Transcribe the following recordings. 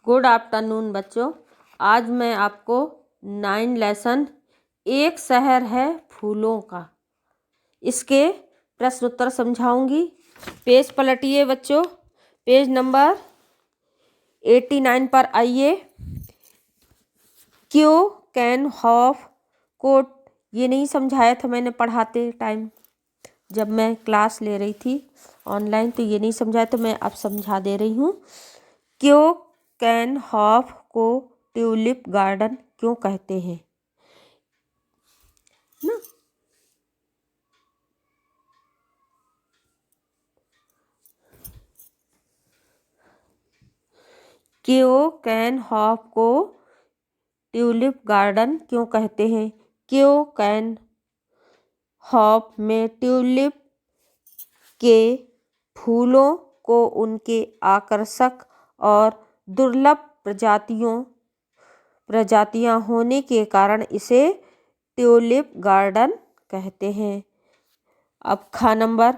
Good afternoon बच्चों। आज मैं आपको 9 लेसन एक शहर है फूलों का इसके प्रश्न उत्तर समझाऊंगी। पेज पलटिए बच्चों, पेज नंबर 89 पर आइए। क्यों कैन हॉफ कोट, ये नहीं समझाया था मैंने पढ़ाते टाइम, जब मैं क्लास ले रही थी ऑनलाइन, तो ये नहीं समझाया, तो मैं अब समझा दे रही हूँ। क्यों कैन हॉफ को ट्यूलिप गार्डन क्यों कहते हैं ना। क्यों कैन हॉफ को ट्यूलिप गार्डन क्यों कहते हैं। क्यों कैन हॉफ में ट्यूलिप के फूलों को उनके आकर्षक और दुर्लभ प्रजातियां होने के कारण इसे ट्यूलिप गार्डन कहते हैं। अब खा नंबर,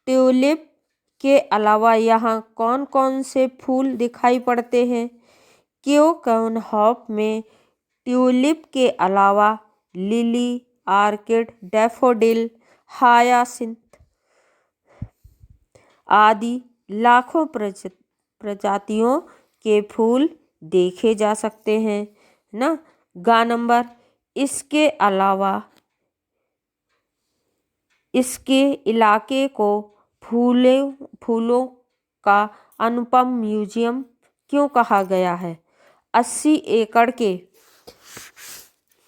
ट्यूलिप के अलावा यहाँ कौन कौन से फूल दिखाई पड़ते हैं। क्यों कैन हॉफ में ट्यूलिप के अलावा लिली, आर्किड, डैफोडिल, हायासिंथ आदि लाखों प्रजातियों के फूल देखे जा सकते हैं ना। गा नंबर, इसके अलावा इसके इलाके को फूलों का अनुपम म्यूजियम क्यों कहा गया है। 80 एकड़ के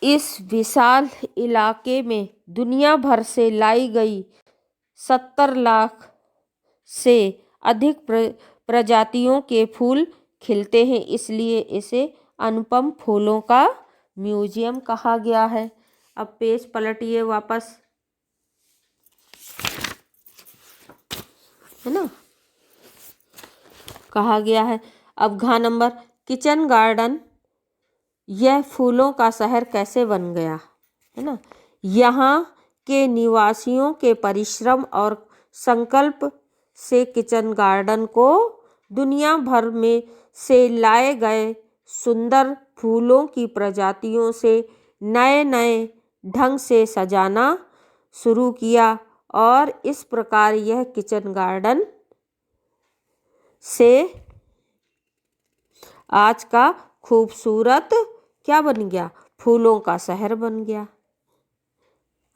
इस विशाल इलाके में दुनिया भर से लाई गई 70 लाख से अधिक प्रजातियों के फूल खिलते हैं, इसलिए इसे अनुपम फूलों का म्यूजियम कहा गया है। अब पेज पलटिए वापस, है ना, कहा गया है। अब घ नंबर, किचन गार्डन यह फूलों का शहर कैसे बन गया, है ना। यहाँ के निवासियों के परिश्रम और संकल्प से किचन गार्डन को दुनिया भर में से लाए गए सुंदर फूलों की प्रजातियों से नए नए ढंग से सजाना शुरू किया, और इस प्रकार यह किचन गार्डन से आज का खूबसूरत क्या बन गया, फूलों का शहर बन गया।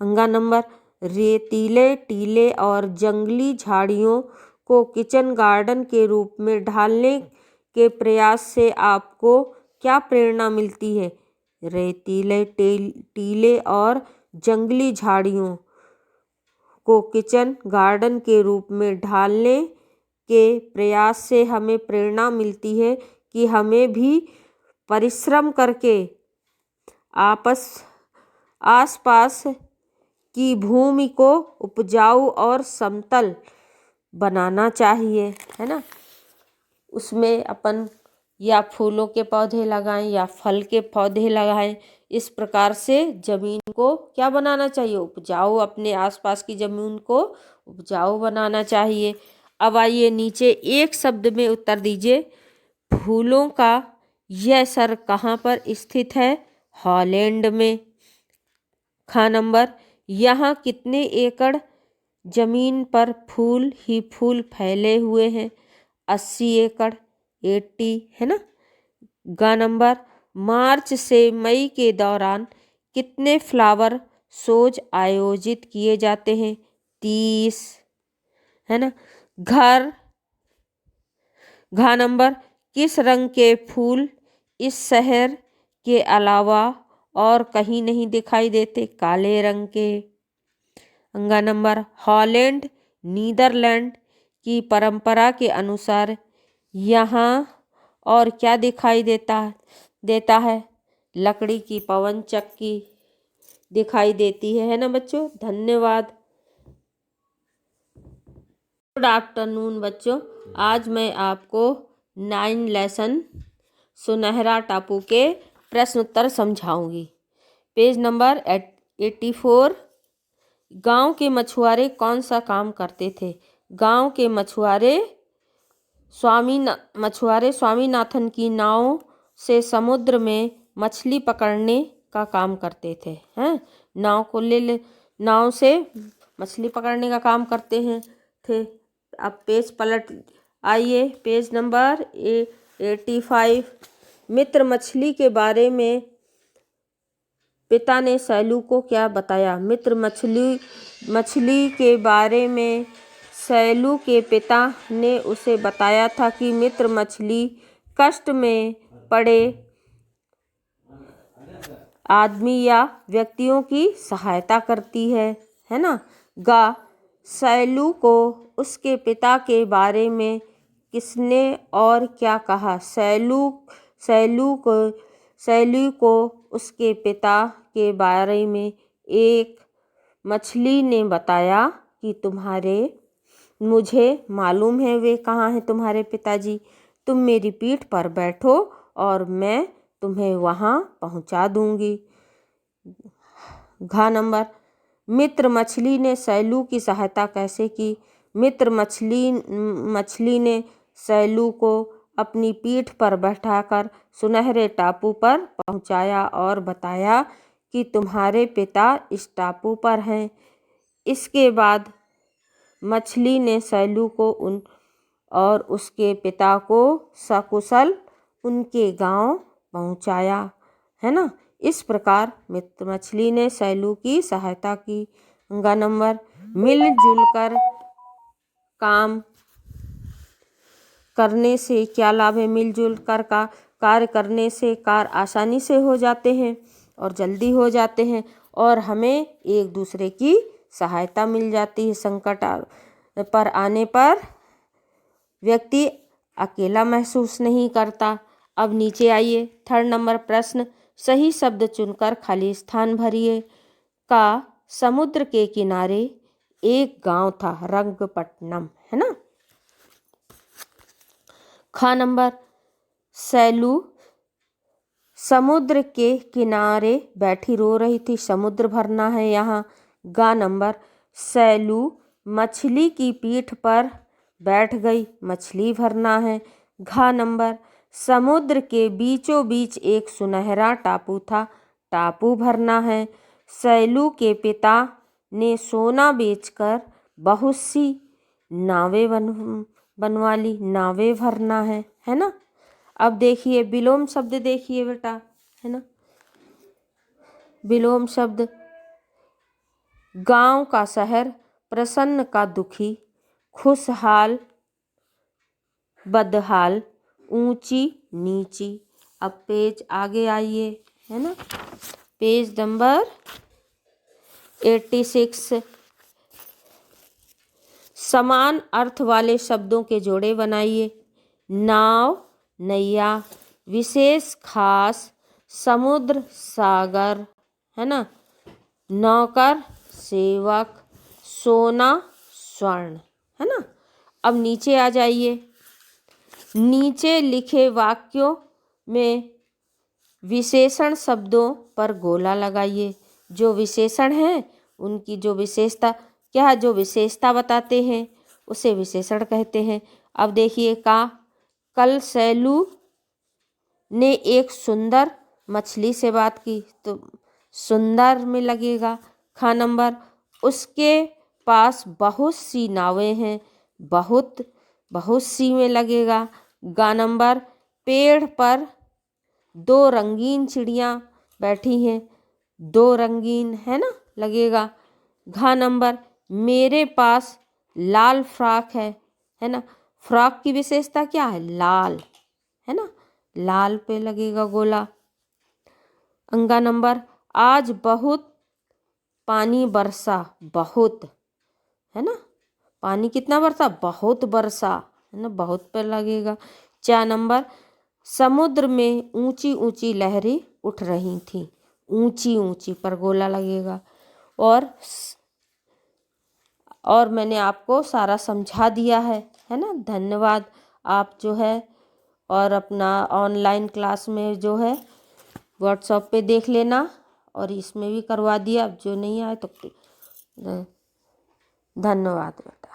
अंगा नंबर, रेतीले टीले और जंगली झाड़ियों को किचन गार्डन के रूप में ढालने के प्रयास से आपको क्या प्रेरणा मिलती है। रेतीले टीले और जंगली झाड़ियों को किचन गार्डन के रूप में ढालने के प्रयास से हमें प्रेरणा मिलती है कि हमें भी परिश्रम करके आसपास की भूमि को उपजाऊ और समतल बनाना चाहिए, है ना। उसमें अपन या फूलों के पौधे लगाएं या फल के पौधे लगाएं, इस प्रकार से जमीन को क्या बनाना चाहिए, उपजाऊ, अपने आसपास की जमीन को उपजाऊ बनाना चाहिए। अब आइए नीचे एक शब्द में उत्तर दीजिए। फूलों का यह शहर कहाँ पर स्थित है। हॉलैंड में। खा नंबर, यहाँ कितने एकड़ जमीन पर फूल ही फूल फैले हुए हैं। 80 एकड़, 80, है ना। ग नंबर, मार्च से मई के दौरान कितने फ्लावर शोज आयोजित किए जाते हैं। 30, है ना। घ नंबर, किस रंग के फूल इस शहर के अलावा और कहीं नहीं दिखाई देते। काले रंग के। अंगा नंबर, हॉलैंड नीदरलैंड की परंपरा के अनुसार यहाँ और क्या दिखाई देता है। लकड़ी की पवन चक्की दिखाई देती है ना बच्चों। धन्यवाद। गुड आफ्टरनून बच्चों। आज मैं आपको 9 लेसन सुनहरा टापू के प्रश्न उत्तर समझाऊंगी। Page number 84। गांव के मछुआरे कौन सा काम करते थे। गांव के मछुआरे मछुआरे स्वामीनाथन की नाव से समुद्र में मछली पकड़ने का काम करते थे। हैं, नाव से मछली पकड़ने का काम करते हैं थे। अब पेज पलट आइए, पेज नंबर 85। मित्र मछली के बारे में पिता ने सैलू को क्या बताया? मित्र मछली के बारे में सैलू के पिता ने उसे बताया था कि मित्र मछली कष्ट में पड़े आदमी या व्यक्तियों की सहायता करती है ना। सैलू को उसके पिता के बारे में किसने और क्या कहा? सैलू को उसके पिता के बारे में एक मछली ने बताया कि मुझे मालूम है वे कहाँ हैं तुम्हारे पिताजी। तुम मेरी पीठ पर बैठो और मैं तुम्हें वहाँ पहुँचा दूँगी। नंबर, मित्र मछली ने सैलू की सहायता कैसे की? मित्र मछली ने सैलू को अपनी पीठ पर बैठाकर सुनहरे टापू पर पहुँचाया और बताया कि तुम्हारे पिता इस टापू पर हैं। इसके बाद मछली ने सैलू को और उसके पिता को सकुशल उनके गांव पहुंचाया, है ना। इस प्रकार मित्र मछली ने सैलू की सहायता की। नंबर, मिलजुल कर काम करने से क्या लाभ है? मिलजुल कर का कार्य करने से कार्य आसानी से हो जाते हैं और जल्दी हो जाते हैं और हमें एक दूसरे की सहायता मिल जाती है। संकट पर आने पर व्यक्ति अकेला महसूस नहीं करता। अब नीचे आइए, 3 नंबर प्रश्न, सही शब्द चुनकर खाली स्थान भरिए। समुद्र के किनारे एक गांव था, रंगपट्टनम, है ना। नंबर, सैलू समुद्र के किनारे बैठी रो रही थी, समुद्र भरना है यहाँ। नंबर, सैलू मछली की पीठ पर बैठ गई, मछली भरना है। नंबर, समुद्र के बीचों बीच एक सुनहरा टापू था, टापू भरना है। सैलू के पिता ने सोना बेचकर बहुत सी नावें बनवा ली, नावें भरना है ना। अब देखिए विलोम शब्द, देखिए बेटा, है ना। विलोम शब्द, गांव का शहर, प्रसन्न का दुखी, खुशहाल बदहाल, ऊंची नीची। अब पेज आगे आइए, है ना, पेज नंबर 86। समान अर्थ वाले शब्दों के जोड़े बनाइए। नाव, नैया, विशेष, खास, समुद्र, सागर, है ना। नौकर, सेवक, सोना, स्वर्ण, है ना। अब नीचे आ जाइए। नीचे लिखे वाक्यों में विशेषण शब्दों पर गोला लगाइए। जो विशेषण हैं उनकी जो विशेषता क्या है, जो विशेषता बताते हैं उसे विशेषण कहते हैं। अब देखिए, कल सैलू ने एक सुंदर मछली से बात की, तो सुंदर में लगेगा। नंबर, उसके पास बहुत सी नावें हैं, बहुत सी में लगेगा। नंबर, पेड़ पर 2 रंगीन चिड़ियाँ बैठी हैं, 2 रंगीन, है ना, लगेगा। नंबर, मेरे पास लाल फ्रॉक है ना। फ्रॉक की विशेषता क्या है? लाल, है ना, लाल पे लगेगा गोला। नंबर, आज बहुत पानी बरसा, बहुत, है ना, पानी कितना बरसा? बहुत बरसा, है ना, बहुत पे लगेगा। 4 नंबर, समुद्र में ऊंची ऊंची लहरें उठ रही थी, ऊंची ऊंची पर गोला लगेगा। और मैंने आपको सारा समझा दिया है ना। धन्यवाद। आप जो है और अपना ऑनलाइन क्लास में जो है व्हाट्सएप पे देख लेना और इसमें भी करवा दिया। अब जो नहीं आए तो धन्यवाद बेटा।